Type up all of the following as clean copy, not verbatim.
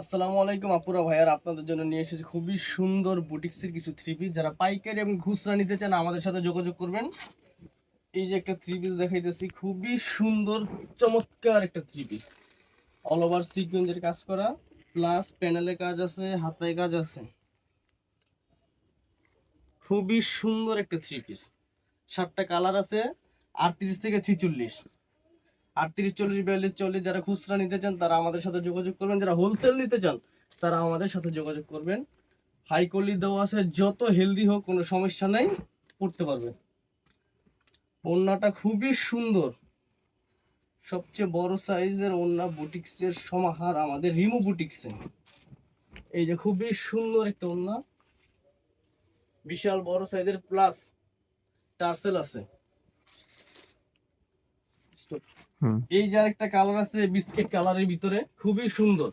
আসসালামু আলাইকুম আপুরা ভাইয়ার, আপনাদের জন্য নিয়ে এসেছি খুবই সুন্দর বুটিক্সের কিছু থ্রি পিস। যারা পাইকারি এবং খুচরা নিতে চান আমাদের সাথে যোগাযোগ করবেন। এই যে একটা থ্রি পিস দেখাইতেছি, খুবই সুন্দর চমৎকার একটা থ্রি পিস। অল ওভার সিকোয়েন্সের কাজ করা, প্লাস প্যানেলে কাজ আছে, হাতায় কাজ আছে। খুবই সুন্দর একটা থ্রি পিস। 7টা কালার আছে, 38 থেকে 46। 38, 40, 42, 40 যারা খুচরা নিতে চান তারা আমাদের সাথে যোগাযোগ করবেন। যারা হোলসেল নিতে চান তারা আমাদের সাথে যোগাযোগ করবেন। হাই কোয়ালিটি দেওয়া আছে, যত হেলদি হোক কোনো সমস্যা নাই, পড়তে পারবে। ওড়নাটা খুবই সুন্দর, সবচেয়ে বড় সাইজের ওড়না বুটিক্সের সমাহার আমাদের রিমু বুটিক্সে। এই যে খুবই সুন্দর একটা ওড়না, বিশাল বড় সাইজের, প্লাস টার্সেল আছে। এই যে আরেকটা কালার আছে বিস্কিট কালারের ভিতরে, খুবই সুন্দর,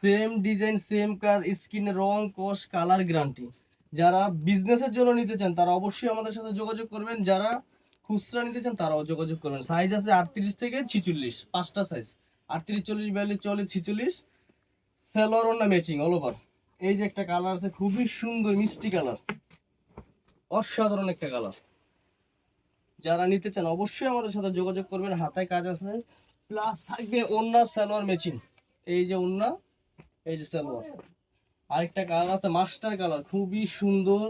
সেম ডিজাইন সেম কাজ, স্কিনে রং কোষ কালার গ্যারান্টি। যারা বিজনেসের জন্য নিতে চান তারা অবশ্যই আমাদের সাথে যোগাযোগ করবেন। যারা খুচরা নিতে চান তারাও যোগাযোগ করবেন। সাইজ আছে 38 থেকে 46, 5টা সাইজ, 38, 40, 42, 40, 46। সেলোয়ার ওড়না ম্যাচিং অল ওভার। এই যে একটা কালার আছে খুবই সুন্দর মিষ্টি কালার, অসাধারণ একটা কালার। যারা নিতে চান অবশ্যই আমাদের সাথে যোগাযোগ করবেন। হাতায় কাজ আছে, প্লাস থাকবে ওড়না সালোয়ার ম্যাচিং। এই যে ওড়না, এই যে সালোয়ার। আরেকটা কালার আছে মাস্টার কালার, খুবই সুন্দর।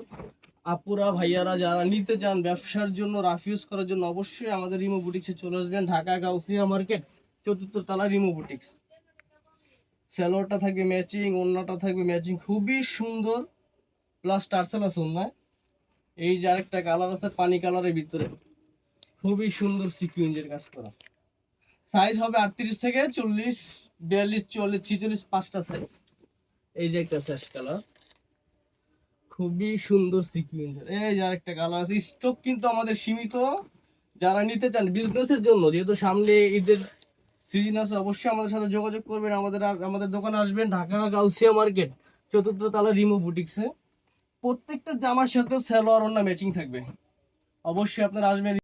আপুরা ভাইয়ারা যারা নিতে চান ব্যবসার জন্য, রাফ ইউজ করার জন্য, অবশ্যই আমাদের রিমো বুটিক্সে চলে আসবেন। ঢাকা গাউসিয়া মার্কেট, 4র্থ তলা, রিমো বুটিক্স। স্যালোয়ারটা থাকবে ম্যাচিং, ওড়নাটা থাকবে ম্যাচিং, খুবই সুন্দর, প্লাস টার্সেল আছে ওড়নায়। এই যে আরেকটা কালার আছে পানি কালারের ভিতরে, খুবই সুন্দর সিকুয়েন্সের কাজ করা। সাইজ হবে 38 থেকে 40, 42, 40, 46, 5টা সাইজ। এই যে একটা ফ্রেশ কালার, খুবই সুন্দর সিকুয়েন্সের। এই যে আরেকটা কালার আছে, স্টক কিন্তু আমাদের সীমিত। যারা নিতে চান বিজনেসের জন্য, যেহেতু সামনে ঈদের সিজন আছে, অবশ্যই আমাদের সাথে যোগাযোগ করবেন। আমাদের দোকানে আসবেন, ঢাকা গাউসিয়া মার্কেট, 4র্থ তলা, রিমো বুটিক্সে। প্রত্যেকটা জামার সাথে সালোয়ার ওড়না ম্যাচিং থাকবে। অবশ্যই আপনারা আসবেন।